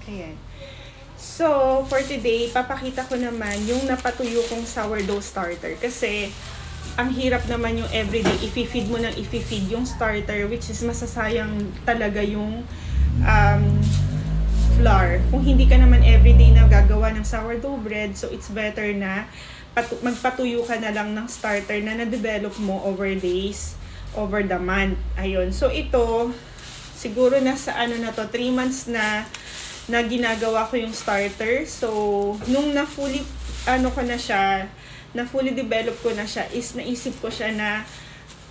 Ayan. So, for today, papakita ko naman yung napatuyo kong sourdough starter. Kasi, ang hirap naman yung everyday, i-feed mo ng i-feed yung starter, which is masasayang talaga yung flour. Kung hindi ka naman everyday na gagawa ng sourdough bread, so it's better na magpatuyo ka na lang ng starter na na-develop mo over days, over the month. Ayun. So, ito, siguro nasa ano na to, 3 months na ginagawa ko yung starter. So, nung na-fully, na-fully develop ko na siya, is naisip ko siya na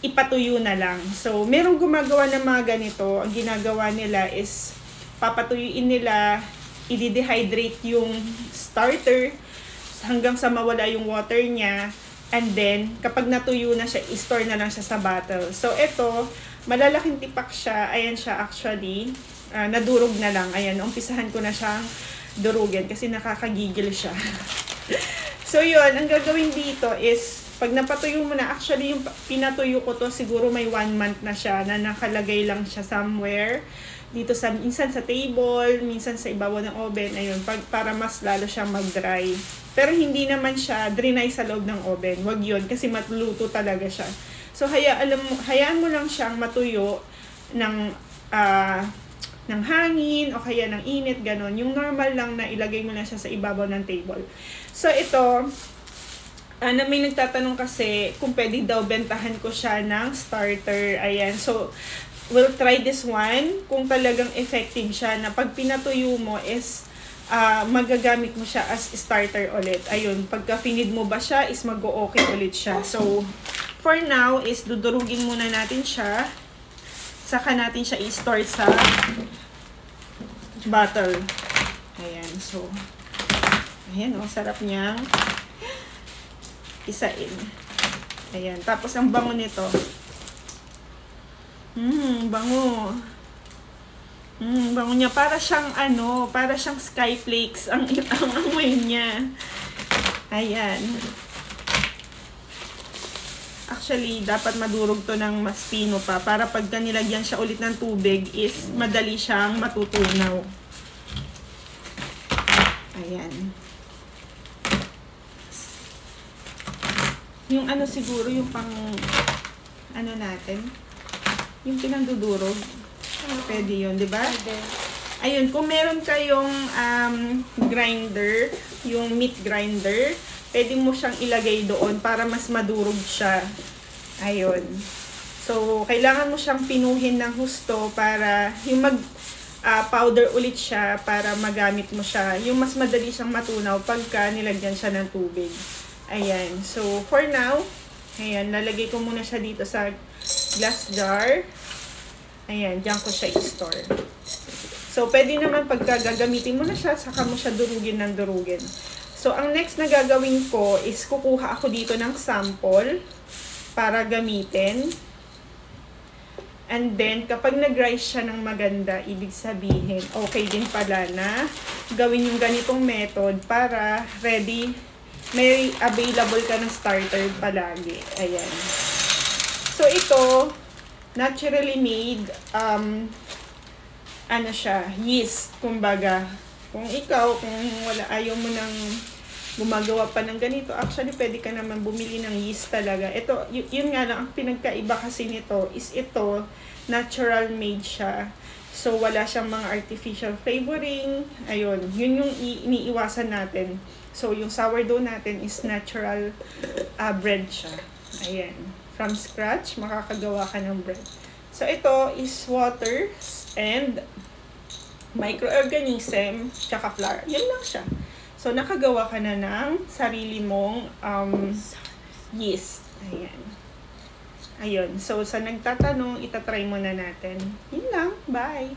ipatuyo na lang. So, merong gumagawa ng mga ganito. Ang ginagawa nila is, papatuyuin nila, i-dehydrate yung starter hanggang sa mawala yung water niya. And then, kapag natuyo na siya, i-store na lang siya sa bottle. So, ito, malalaking tipak siya. Ayan siya actually. Nadurog na lang. Ayan, umpisahan ko na siyang durugin kasi nakakagigil siya. So, yun. Ang gagawin dito is, pag napatuyo mo na, actually, yung pinatuyo ko to, siguro may 1 month na siya na nakalagay lang siya somewhere. Dito sa, minsan sa table, minsan sa ibabaw ng oven. Ayun, para mas lalo siyang mag-dry. Pero hindi naman siya dry sa loob ng oven. Wag yun, kasi matluto talaga siya. So, hayaan mo lang siyang matuyo ng hangin o kaya ng init, ganon. Yung normal lang na ilagay mo na siya sa ibabaw ng table. So, ito, may nagtatanong kasi kung pwede daw bentahan ko siya ng starter. Ayan. So, we'll try this one. Kung talagang effective siya na pag pinatuyo mo is magagamit mo siya as starter ulit. Ayun. Pagka finid mo ba siya is mag-o-okay ulit siya. So, for now is dudurugin muna natin siya. Saka natin siya i-store sa bottle. Ayan. So, ayan o. Sarap niyang isain. Ayan. Tapos, ang bango nito. Bango. Bango niya. Para siyang para siyang skyflakes ang amoy niya. Ayan. Actually, dapat madurog to ng mas pino pa para pagka nilagyan siya ulit ng tubig is madali siyang matutunaw. Ayan. Yung siguro, yung pang natin, yung pinandudurog. Pwede yun, di ba? Pwede. Ayun, kung meron kayong grinder, yung meat grinder, pwede mo siyang ilagay doon para mas madurog siya. Ayun. So, kailangan mo siyang pinuhin ng husto para yung powder ulit siya para magamit mo siya. Yung mas madali siyang matunaw pagka nilagyan siya ng tubig. Ayan. So, for now, ayan, lalagay ko muna siya dito sa glass jar. Ayan, diyan ko siya i-store. So, pwede naman pagka gagamitin mo na siya, saka mo siya durugin ng durugin. So, ang next na gagawin ko is kukuha ako dito ng sample para gamitin. And then, kapag nag-rise siya ng maganda, ibig sabihin, okay din pala na gawin yung ganitong method para ready, may available ka ng starter palagi. Ayan. So, ito, naturally made, yeast, kumbaga. Kung ikaw, kung ayaw mo nang gumagawa pa ng ganito, actually, pwede ka naman bumili ng yeast talaga. Ito, yun nga lang, ang pinagkaiba kasi nito is ito, natural made siya. So, wala siyang mga artificial flavoring. Ayun, yun yung iniiwasan natin. So, yung sourdough natin is natural bread siya. Ayan. From scratch, makakagawa ka ng bread. So, ito is water and microorganism, tsaka flour. Yan lang siya. So, nakagawa ka na ng sarili mong yeast. Ayan. Ayun. So, sa nagtatanong, itatry muna natin. Yun lang. Bye!